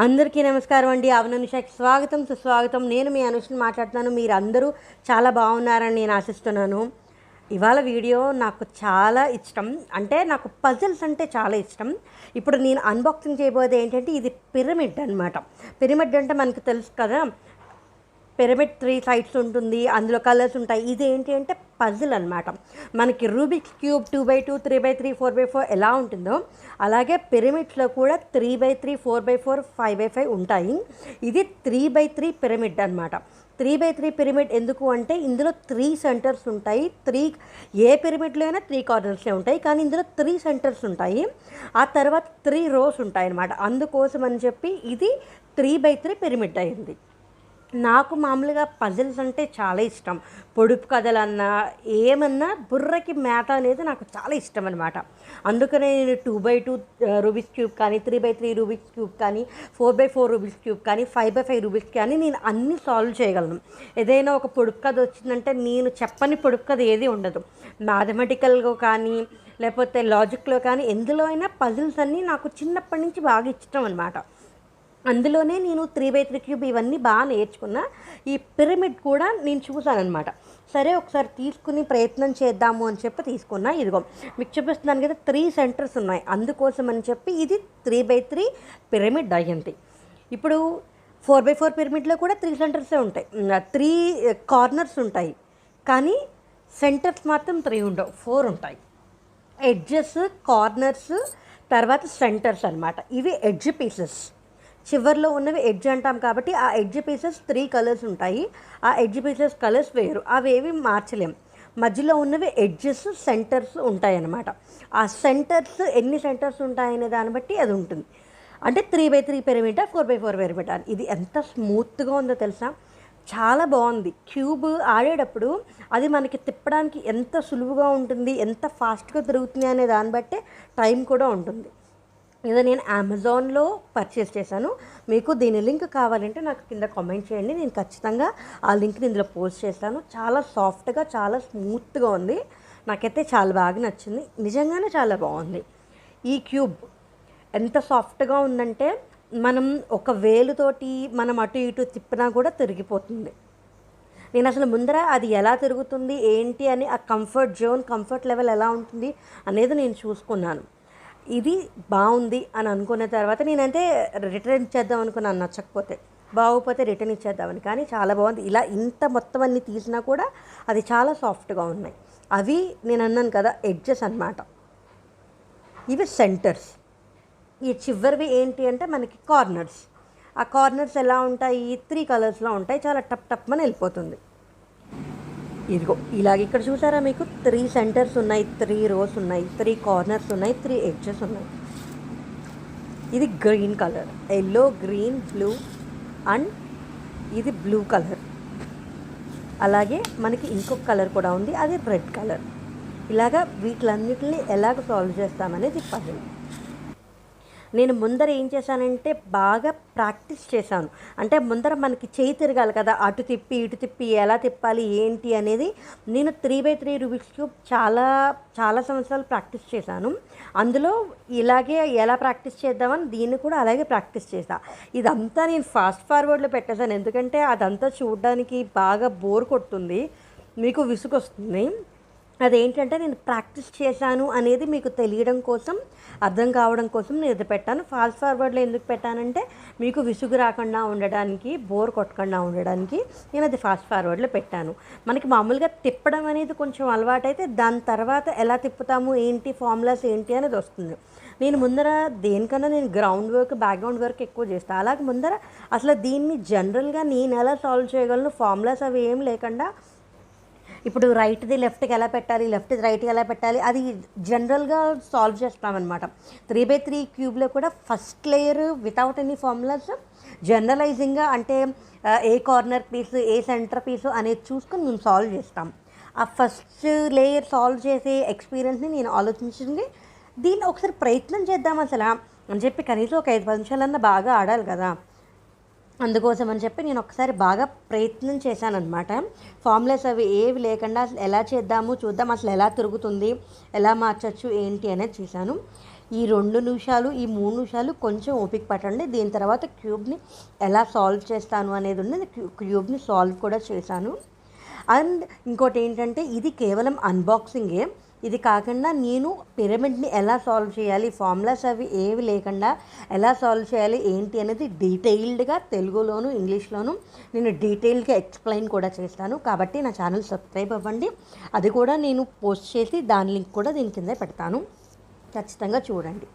అందరికీ నమస్కారం అండి. AvanAnushaకి స్వాగతం సుస్వాగతం. నేను మీ అనుషని మాట్లాడుతున్నాను. మీరందరూ చాలా బాగున్నారని నేను ఆశిస్తున్నాను. ఇవాళ వీడియో నాకు చాలా ఇష్టం. అంటే నాకు పజిల్స్ అంటే చాలా ఇష్టం. ఇప్పుడు నేను అన్బాక్సింగ్ చేయబోయేది ఏంటంటే ఇది పిరమిడ్ అనమాట. పిరమిడ్ అంటే మనకు తెలుసు కదా, పిరమిడ్ 3 సైడ్స్ ఉంటుంది, అందులో కలర్స్ ఉంటాయి. ఇది ఏంటి అంటే పజిల్ అనమాట. మనకి Rubik's cube 2x2 3x3 4x4 ఎలా ఉంటుందో అలాగే పిరమిడ్స్లో కూడా 3x3 4x4 5x5 ఉంటాయి. ఇది 3x3 పిరమిడ్ అనమాట. 3x3 పిరమిడ్ ఎందుకు అంటే ఇందులో 3 సెంటర్స్ ఉంటాయి. ఏ పిరమిడ్లో అయినా 3 కార్నర్స్లే ఉంటాయి, కానీ ఇందులో 3 సెంటర్స్ ఉంటాయి. ఆ తర్వాత 3 రోస్ ఉంటాయి అన్నమాట. అందుకోసం అని చెప్పి ఇది 3x3 పిరమిడ్ అయింది. నాకు మామూలుగా పజిల్స్ అంటే చాలా ఇష్టం. పొడుపు కథలన్నా ఏమన్నా బుర్రకి మేత అనేది నాకు చాలా ఇష్టం అనమాట. అందుకనే నేను 2x2 రూబిక్స్ క్యూబ్ కానీ 3x3 రూబిక్స్ క్యూబ్ కానీ 4x4 రూబిక్స్ క్యూబ్ కానీ 5x5 రూబిక్స్ కానీ నేను అన్నీ సాల్వ్ చేయగలను. ఏదైనా ఒక పొడుపు కథ వచ్చిందంటే నేను చెప్పని పొడుపు కథ ఏది ఉండదు. మ్యాథమెటికల్గా కానీ లేకపోతే లాజిక్లో కానీ ఎందులో అయినా పజిల్స్ అన్నీ నాకు చిన్నప్పటి నుంచి బాగా ఇష్టం అనమాట. అందులోనే నేను 3x3 క్యూబ్ ఇవన్నీ బాగా నేర్చుకున్నా. ఈ పిరమిడ్ కూడా నేను చూసానమాట. సరే ఒకసారి తీసుకుని ప్రయత్నం చేద్దాము అని చెప్పి తీసుకున్నా. ఇదిగో మీకు చూపిస్తున్నాను కదా, 3 సెంటర్స్ ఉన్నాయి. అందుకోసం అని చెప్పి ఇది 3x3 పిరమిడ్ అయ్యింది. ఇప్పుడు 4x4 పిరమిడ్లో కూడా 3 సెంటర్సే ఉంటాయి, 3 కార్నర్స్ ఉంటాయి, కానీ సెంటర్స్ మాత్రం 3 ఉండవు, 4 ఉంటాయి. ఎడ్జెస్, కార్నర్స్, తర్వాత సెంటర్స్ అనమాట. ఇవి ఎడ్జ్ పీసెస్. చివర్లో ఉన్నవి ఎడ్జ్ అంటాం కాబట్టి ఆ ఎడ్జ్ పీసెస్ 3 కలర్స్ ఉంటాయి. ఆ ఎడ్జ్ పీసెస్ కలర్స్ వేరు, అవేవి మార్చలేం. మధ్యలో ఉన్నవి ఎడ్జెస్, సెంటర్స్ ఉంటాయన్నమాట. ఆ సెంటర్స్ ఎన్ని సెంటర్స్ ఉంటాయనే దాన్ని బట్టి అది ఉంటుంది. అంటే 3x3 పిరమిడ్, 4x4 పిరమిడ్. ఇది ఎంత స్మూత్గా ఉందో తెలుసా, చాలా బాగుంది. క్యూబ్ ఆడేటప్పుడు అది మనకి తిప్పడానికి ఎంత సులువుగా ఉంటుంది, ఎంత ఫాస్ట్గా తిరుగుతుంది అనే దాన్ని బట్టే టైం కూడా ఉంటుంది. ఇది నేను అమెజాన్లో పర్చేస్ చేశాను. మీకు దీని లింక్ కావాలంటే నాకు కింద కామెంట్ చేయండి, నేను ఖచ్చితంగా ఆ లింక్ని ఇందులో పోస్ట్ చేస్తాను. చాలా సాఫ్ట్గా, చాలా స్మూత్గా ఉంది. నాకైతే చాలా బాగా నచ్చింది, నిజంగానే చాలా బాగుంది. ఈ క్యూబ్ ఎంత సాఫ్ట్గా ఉందంటే మనం ఒక వేలుతోటి మనం అటు ఇటు తిప్పినా కూడా తిరిగిపోతుంది. నేను అసలు ముందర అది ఎలా తిరుగుతుంది ఏంటి అని ఆ కంఫర్ట్ జోన్, కంఫర్ట్ లెవెల్ ఎలా ఉంటుంది అనేది నేను చూసుకున్నాను. ఇది బాగుంది అని అనుకున్న తర్వాత నేనంటే రిటర్న్ ఇచ్చేద్దాం అనుకున్నాను, నచ్చకపోతే. బాగోపోతే రిటర్న్ ఇచ్చేద్దామని. కానీ చాలా బాగుంది. ఇలా ఇంత మొత్తం అన్నీ తీసినా కూడా అది చాలా సాఫ్ట్గా ఉన్నాయి. అవి నేను అన్నాను కదా, ఎడ్జెస్ అన్నమాట. ఇవి సెంటర్స్. ఈ చివరివి ఏంటి అంటే మనకి కార్నర్స్. ఆ కార్నర్స్ ఎలా ఉంటాయి, 3 కలర్స్లో ఉంటాయి. చాలా టప్ టప్ అని వెళ్ళిపోతుంది. ఇదిగో ఇలాగ ఇక్కడ చూసారా, మీకు 3 సెంటర్స్ ఉన్నాయి, 3 రోస్ ఉన్నాయి, 3 కార్నర్స్ ఉన్నాయి, 3 ఎడ్జెస్ ఉన్నాయి. ఇది green colour, yellow, green, blue and ఇది బ్లూ కలర్. అలాగే మనకి ఇంకొక కలర్ కూడా ఉంది, అది రెడ్ కలర్. ఇలాగా వీటిలన్నిటిని ఎలాగ సాల్వ్ చేస్తామనేది పజిల్. నేను ముందర ఏం చేశానంటే బాగా ప్రాక్టీస్ చేశాను. అంటే ముందర మనకి చేయి తిరగాలి కదా, అటు తిప్పి ఇటు తిప్పి ఎలా తిప్పాలి ఏంటి అనేది నేను 3x3 రూబిక్స్ క్యూబ్ చాలా సంవత్సరాలు ప్రాక్టీస్ చేశాను. అందులో ఇలాగే ఎలా ప్రాక్టీస్ చేద్దామని దీన్ని కూడా అలాగే ప్రాక్టీస్ చేశాను. ఇదంతా నేను ఫాస్ట్ ఫార్వర్డ్లో పెట్టేశాను, ఎందుకంటే అదంతా చూడడానికి బాగా బోర్ కొడుతుంది, మీకు విసుగొస్తుంది. అదేంటంటే నేను ప్రాక్టీస్ చేశాను అనేది మీకు తెలియడం కోసం, అర్థం కావడం కోసం నేను ఇది పెట్టాను. ఫాస్ట్ ఫార్వర్డ్లో ఎందుకు పెట్టానంటే మీకు విసుగు రాకుండా ఉండడానికి, బోర్ కొట్టకుండా ఉండడానికి నేను అది ఫాస్ట్ ఫార్వర్డ్లో పెట్టాను. మనకి మామూలుగా తిప్పడం అనేది కొంచెం అలవాటైతే దాని తర్వాత ఎలా తిప్పుతాము ఏంటి, ఫార్ములాస్ ఏంటి అనేది వస్తుంది. నేను ముందర దేనికన్నా నేను గ్రౌండ్ వర్క్, బ్యాక్గ్రౌండ్ వర్క్ ఎక్కువ చేస్తాను. అలాగే ముందర అసలు దీన్ని జనరల్గా నేను ఎలా సాల్వ్ చేయగలను, ఫార్ములాస్ అవి ఏం లేకుండా ఇప్పుడు రైట్ది లెఫ్ట్కి ఎలా పెట్టాలి, లెఫ్ట్ది రైట్కి ఎలా పెట్టాలి అది జనరల్గా సాల్వ్ చేస్తామన్నమాట. 3x3 క్యూబ్లో కూడా first layer without any formulas జనరలైజింగ్గా, అంటే ఏ కార్నర్ పీస్, ఏ సెంటర్ పీసు అనేది చూసుకొని మేము సాల్వ్ చేస్తాం. ఆ ఫస్ట్ లేయర్ సాల్వ్ చేసే ఎక్స్పీరియన్స్ని నేను ఆలోచించింది, దీన్ని ఒకసారి ప్రయత్నం చేద్దాం అసలు అని చెప్పి. కనీసం ఒక 5-10 నిమిషాలన్నా బాగా ఆడాలి కదా, అందుకోసం అని చెప్పి నేను ఒకసారి బాగా ప్రయత్నం చేశానన్నమాట. ఫార్ములాస్ అవి ఏవి లేకుండా అసలు ఎలా చేద్దాము చూద్దాం, అసలు ఎలా తిరుగుతుంది, ఎలా మార్చచ్చు ఏంటి అనేది చేశాను. ఈ 2 నిమిషాలు ఈ 3 నిమిషాలు కొంచెం ఓపిక పట్టండి. దీని తర్వాత క్యూబ్ని ఎలా సాల్వ్ చేస్తాను అనేది ఉంది. క్యూబ్ని సాల్వ్ కూడా చేశాను. అండ్ ఇంకోటి ఏంటంటే ఇది కేవలం అన్బాక్సింగే. ఇది కాకుండా నేను పిరమిడ్ని ఎలా సాల్వ్ చేయాలి, ఫార్ములాస్ అవి ఏవి లేకుండా ఎలా సాల్వ్ చేయాలి ఏంటి అనేది డీటెయిల్డ్గా తెలుగులోను ఇంగ్లీష్లోను నేను డీటెయిల్గా ఎక్స్ప్లెయిన్ కూడా చేస్తాను. కాబట్టి నా ఛానల్ సబ్స్క్రైబ్ అవ్వండి. అది కూడా నేను పోస్ట్ చేసి దాని లింక్ కూడా దీని కింద పెడతాను. ఖచ్చితంగా చూడండి.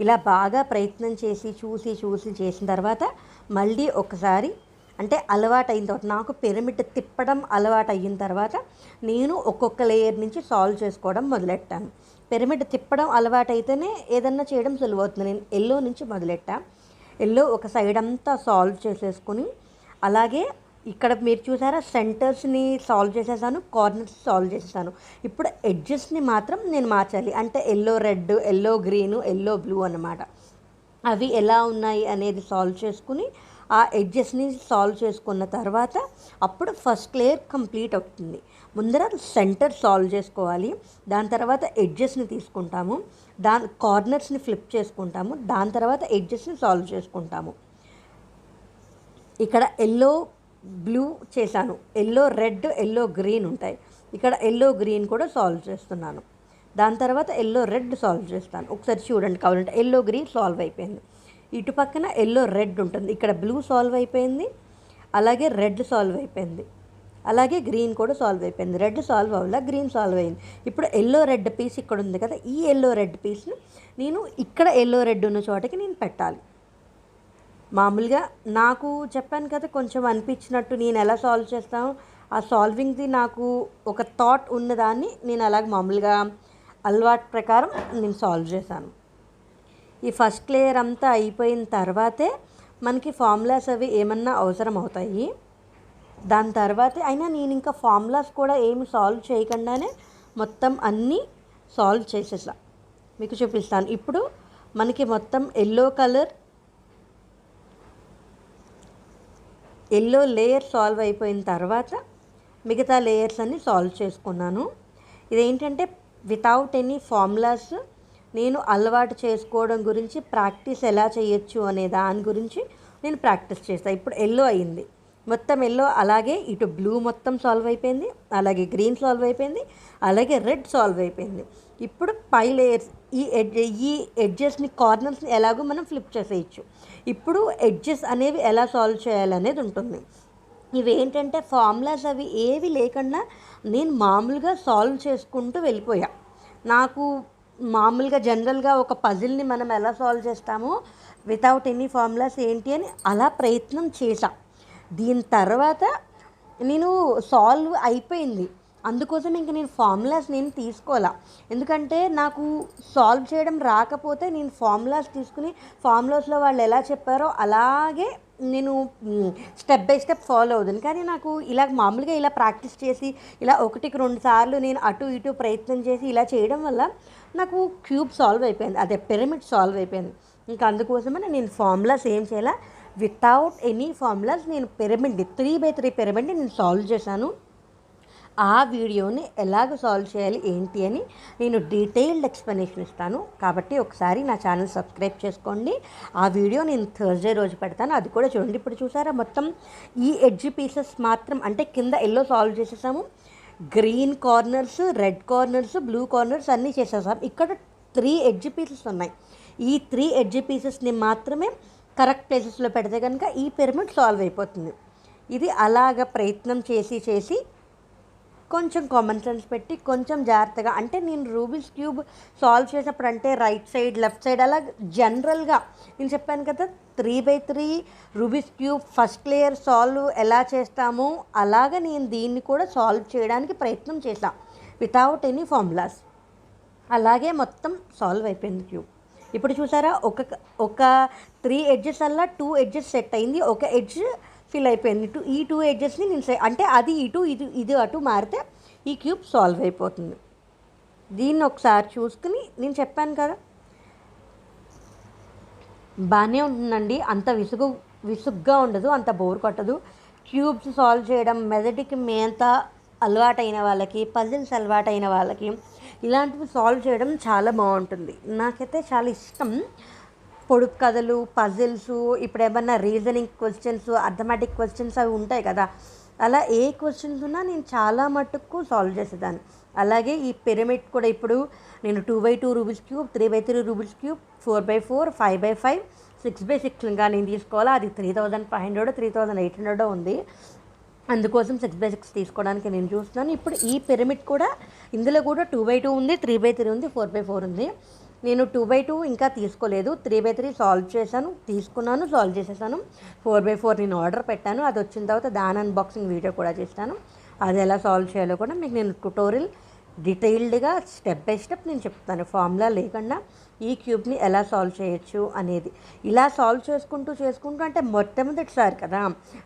ఇలా బాగా ప్రయత్నం చేసి చూసి చేసిన తర్వాత మళ్ళీ ఒకసారి అంటే అలవాటు అయిన తర్వాత నాకు పిరమిడ్ తిప్పడం అలవాటు అయిన తర్వాత నేను ఒక్కొక్క లేయర్ నుంచి సాల్వ్ చేసుకోవడం మొదలెట్టాను. పిరమిడ్ తిప్పడం అలవాటు అయితేనే ఏదన్నా చేయడం సులువవుతుంది. నేను ఎల్లో నుంచి మొదలెట్టా. ఎల్లో ఒక సైడ్ అంతా సాల్వ్ చేసేసుకుని అలాగే ఇక్కడ మీరు చూసారా సెంటర్స్ని సాల్వ్ చేసేసాను, కార్నర్స్ సాల్వ్ చేసేసాను. ఇప్పుడు ఎడ్జెస్ని మాత్రం నేను మార్చాలి. అంటే yellow red, yellow green, yellow blue అన్నమాట. అవి ఎలా ఉన్నాయి అనేది సాల్వ్ చేసుకుని ఆ ఎడ్జెస్ని సాల్వ్ చేసుకున్న తర్వాత అప్పుడు ఫస్ట్ లేయర్ కంప్లీట్ అవుతుంది. ముందర సెంటర్ సాల్వ్ చేసుకోవాలి. దాని తర్వాత ఎడ్జెస్ని తీసుకుంటాము, దాని కార్నర్స్ని ఫ్లిప్ చేసుకుంటాము, దాని తర్వాత ఎడ్జెస్ని సాల్వ్ చేసుకుంటాము. ఇక్కడ ఎల్లో బ్లూ చేశాను, ఎల్లో రెడ్, ఎల్లో గ్రీన్ ఉంటాయి. ఇక్కడ ఎల్లో గ్రీన్ కూడా సాల్వ్ చేస్తున్నాను. దాని తర్వాత ఎల్లో రెడ్ సాల్వ్ చేస్తాను. ఒకసారి చూడండి కావాలంటే. ఎల్లో గ్రీన్ సాల్వ్ అయిపోయింది. ఇటు పక్కన ఎల్లో రెడ్ ఉంటుంది. ఇక్కడ బ్లూ సాల్వ్ అయిపోయింది, అలాగే రెడ్ సాల్వ్ అయిపోయింది, అలాగే గ్రీన్ కూడా సాల్వ్ అయిపోయింది. రెడ్ సాల్వ్ అవ్వాల, గ్రీన్ సాల్వ్ అయింది. ఇప్పుడు ఎల్లో రెడ్ పీస్ ఇక్కడ ఉంది కదా, ఈ ఎల్లో రెడ్ పీస్ని నేను ఇక్కడ ఎల్లో రెడ్ ఉన్న చోటకి నేను పెట్టాలి. మామూలుగా నాకు చెప్పాను కదా కొంచెం అనిపించినట్టు నేను ఎలా సాల్వ్ చేస్తాను, ఆ సాల్వింగ్ది నాకు ఒక థాట్ ఉన్నదాన్ని నేను అలాగ మామూలుగా అలవాటు ప్రకారం నేను సాల్వ్ చేశాను. ఈ ఫస్ట్ లేయర్ అంతా అయిపోయిన తర్వాతే మనకి ఫార్ములాస్ అవి ఏమన్నా అవసరం అవుతాయి. దాని తర్వాతే అయినా నేను ఇంకా ఫార్ములాస్ కూడా ఏమి సాల్వ్ చేయకుండానే మొత్తం అన్నీ సాల్వ్ చేసేసా. మీకు చూపిస్తాను. ఇప్పుడు మనకి మొత్తం ఎల్లో లేయర్ సాల్వ్ అయిపోయిన తర్వాత మిగతా లేయర్స్ అన్నీ సాల్వ్ చేసుకున్నాను. ఇదేంటంటే వితౌట్ ఎనీ ఫార్ములాస్ నేను అలవాటు చేసుకోవడం గురించి ప్రాక్టీస్ ఎలా చేయొచ్చు అనే దాని గురించి నేను ప్రాక్టీస్ చేస్తాను. ఇప్పుడు ఎల్లో అయింది, మొత్తం ఎల్లో. అలాగే ఇటు బ్లూ మొత్తం సాల్వ్ అయిపోయింది, అలాగే గ్రీన్ సాల్వ్ అయిపోయింది, అలాగే రెడ్ సాల్వ్ అయిపోయింది. ఇప్పుడు పై లేయర్స్ ఈ ఎడ్జెస్ని కార్నర్స్ని ఎలాగో మనం ఫ్లిప్ చేసేయచ్చు. ఇప్పుడు ఎడ్జెస్ అనేవి ఎలా సాల్వ్ చేయాలనేది ఉంటుంది. ఇవి ఏంటంటే ఫార్ములాస్ అవి ఏవి లేకుండా నేను మామూలుగా సాల్వ్ చేసుకుంటూ వెళ్ళిపోయా. నాకు మామూలుగా జనరల్గా ఒక పజిల్ని మనం ఎలా సాల్వ్ చేస్తామో వితౌట్ ఎనీ ఫార్ములాస్ ఏంటి అని అలా ప్రయత్నం చేశా. దీని తర్వాత నేను సాల్వ్ అయిపోయింది. అందుకోసం ఇంక నేను ఫార్ములాస్ నేను తీసుకోవాలా. ఎందుకంటే నాకు సాల్వ్ చేయడం రాకపోతే నేను ఫార్ములాస్ తీసుకుని ఫార్ములాస్లో వాళ్ళు ఎలా చెప్పారో అలాగే నేను స్టెప్ బై స్టెప్ ఫాలో అవుతుంది. కానీ నాకు ఇలా మామూలుగా ఇలా ప్రాక్టీస్ చేసి ఇలా 1-2 సార్లు నేను అటు ఇటు ప్రయత్నం చేసి ఇలా చేయడం వల్ల నాకు క్యూబ్ సాల్వ్ అయిపోయింది, అదే పిరమిడ్ సాల్వ్ అయిపోయింది. ఇంకా అందుకోసమని నేను ఫార్ములాస్ ఏం చేయాలా, వితౌట్ ఎనీ ఫార్ములాస్ నేను పిరమిడ్ని 3x3 పిరమిడ్ని నేను సాల్వ్ చేశాను. ఆ వీడియోని ఎలాగ సాల్వ్ చేయాలి ఏంటి అని నేను డీటెయిల్డ్ ఎక్స్ప్లెనేషన్ ఇస్తాను. కాబట్టి ఒకసారి నా ఛానల్ సబ్స్క్రైబ్ చేసుకోండి. ఆ వీడియో నేను థర్స్డే రోజు పెడతాను, అది కూడా చూడండి. ఇప్పుడు చూసారా మొత్తం ఈ ఎడ్జ్ పీసెస్ మాత్రం అంటే కింద ఎల్లో సాల్వ్ చేసేసాము, green corners, red corners, blue corners అన్నీ చేసేసాం. ఇక్కడ 3 ఎడ్జ్ పీసెస్ ఉన్నాయి. ఈ 3 ఎడ్జ్ పీసెస్ని మాత్రమే కరెక్ట్ ప్లేసెస్లో పెడితే కనుక ఈ పిరమిడ్ సాల్వ్ అయిపోతుంది. ఇది అలాగ ప్రయత్నం చేసి కొంచెం కామన్ సెన్స్ పెట్టి కొంచెం జాగ్రత్తగా, అంటే నేను రూబిక్స్ క్యూబ్ సాల్వ్ చేసినప్పుడు అంటే రైట్ సైడ్ లెఫ్ట్ సైడ్ అలా జనరల్గా నేను చెప్పాను కదా 3x3 Rubik's cube first layer solve ఎలా చేస్తామో అలాగా నేను దీన్ని కూడా సాల్వ్ చేయడానికి ప్రయత్నం చేశాను వితౌట్ ఎనీ ఫార్ములాస్. అలాగే మొత్తం సాల్వ్ అయిపోయింది క్యూబ్. ఇప్పుడు చూసారా ఒక 3 ఎడ్జెస్ అలా 2 ఎడ్జెస్ సెట్ అయింది, ఒక ఎడ్జ్ ఫిల్ అయిపోయింది. ఈ 2 ఎడ్జెస్ని నేను అంటే అది ఇది అటు మారితే ఈ క్యూబ్ సాల్వ్ అయిపోతుంది. దీన్ని ఒకసారి చూసుకుని నేను చెప్పాను కదా బాగానే ఉంటుందండి, అంత విసుగ్గా ఉండదు, అంత బోర్ కొట్టదు. క్యూబ్స్ సాల్వ్ చేయడం మెదడుకి మేంత అలవాటైన వాళ్ళకి, పజిల్స్ అలవాటైన వాళ్ళకి, ఇలాంటివి సాల్వ్ చేయడం చాలా బాగుంటుంది. నాకైతే చాలా ఇష్టం. పొడుపు కథలు, పజిల్స్, ఇప్పుడు ఏమన్నా రీజనింగ్ క్వశ్చన్స్, అథమెటిక్ క్వశ్చన్స్ అవి ఉంటాయి కదా, అలా ఏ క్వశ్చన్స్ ఉన్నా నేను చాలా మటుకు సాల్వ్ చేసేదాన్ని. అలాగే ఈ పిరమిడ్ కూడా ఇప్పుడు నేను 2x2 Rubik's cube, 3x3 Rubik's cube, 4x4, 5x5, 6x6 ఇంకా నేను తీసుకోవాలా. అది 3500 3800 ఉంది. అందుకోసం 6x6 తీసుకోవడానికి నేను చూస్తున్నాను. ఇప్పుడు ఈ పిరమిడ్ కూడా ఇందులో కూడా 2x2 ఉంది, 3x3 ఉంది, 4x4 ఉంది. నేను 2x2 ఇంకా తీసుకోలేదు. 3x3 సాల్వ్ చేశాను, తీసుకున్నాను, సాల్వ్ చేసేసాను. 4x4 నేను ఆర్డర్ పెట్టాను. అది వచ్చిన తర్వాత దాని అన్బాక్సింగ్ వీడియో కూడా చేస్తాను. అది ఎలా సాల్వ్ చేయాలో కూడా మీకు నేను ట్యుటోరియల్ డీటెయిల్డ్గా స్టెప్ బై స్టెప్ నేను చెప్తాను. ఫార్ములా లేకుండా ఈ క్యూబ్ని ఎలా సాల్వ్ చేయొచ్చు అనేది. ఇలా సాల్వ్ చేసుకుంటూ అంటే మొట్టమొదటిసారి కదా,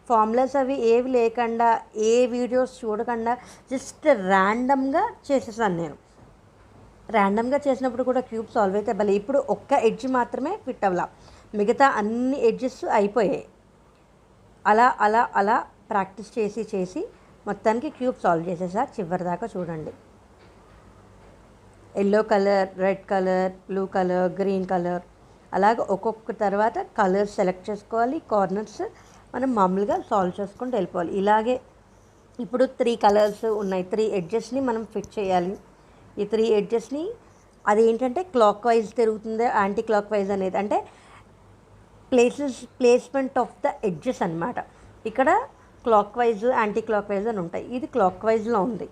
ఫార్ములాస్ అవి ఏవి లేకుండా, ఏ వీడియోస్ చూడకుండా జస్ట్ ర్యాండమ్గా చేసేసాను నేను. ర్యాండమ్గా చేసినప్పుడు కూడా క్యూబ్ సాల్వ్ అయితే భలే. ఇప్పుడు ఒక్క ఎడ్జ్ మాత్రమే ఫిట్ అవ్వాల, మిగతా అన్ని ఎడ్జెస్ అయిపోయాయి. అలా అలా అలా ప్రాక్టీస్ చేసి మొత్తానికి క్యూబ్ సాల్వ్ చేసేసా. చివరి దాకా చూడండి. Yellow colour, red colour, blue colour, green colour, అలాగే ఒక్కొక్క తర్వాత కలర్స్ సెలెక్ట్ చేసుకోవాలి. కార్నర్స్ మనం మామూలుగా సాల్వ్ చేసుకుంటూ వెళ్ళిపోవాలి. ఇలాగే ఇప్పుడు 3 కలర్స్ ఉన్నాయి. 3 ఎడ్జెస్ని మనం ఫిట్ చేయాలి. ఈ 3 ఎడ్జెస్ని అదేంటంటే క్లాక్ వైజ్ తిరుగుతుంది, యాంటీ క్లాక్ వైజ్ అనేది అంటే ప్లేస్మెంట్ ఆఫ్ ద ఎడ్జెస్ అనమాట. ఇక్కడ clock wise, anti clock wise అని ఉంటాయి. ఇది క్లాక్ వైజ్లో ఉంది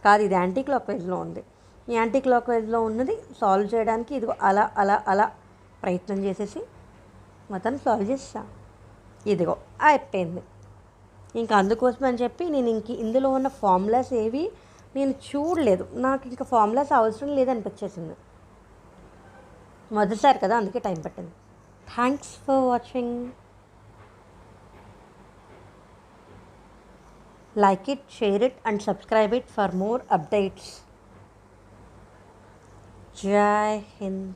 కాదు, ఇది యాంటీ క్లాక్ వైజ్లో ఉంది. ఈ యాంటీ క్లాక్ వైజ్లో ఉన్నది సాల్వ్ చేయడానికి ఇది అలా అలా అలా ప్రయత్నం చేసేసి మొత్తం సాల్వ్ చేస్తా. ఇదిగో అయిపోయింది. ఇంకా అందుకోసం అని చెప్పి నేను ఇందులో ఉన్న ఫార్ములాస్ ఏవి నేను చూడలేదు. నాకు ఇంకా ఫార్ములాస్ అవసరం లేదనిపించేసింది. మొదటిసారి కదా, అందుకే టైం పట్టింది. Thanks for watching. Like it, share it and subscribe it for more updates. Jai Hind.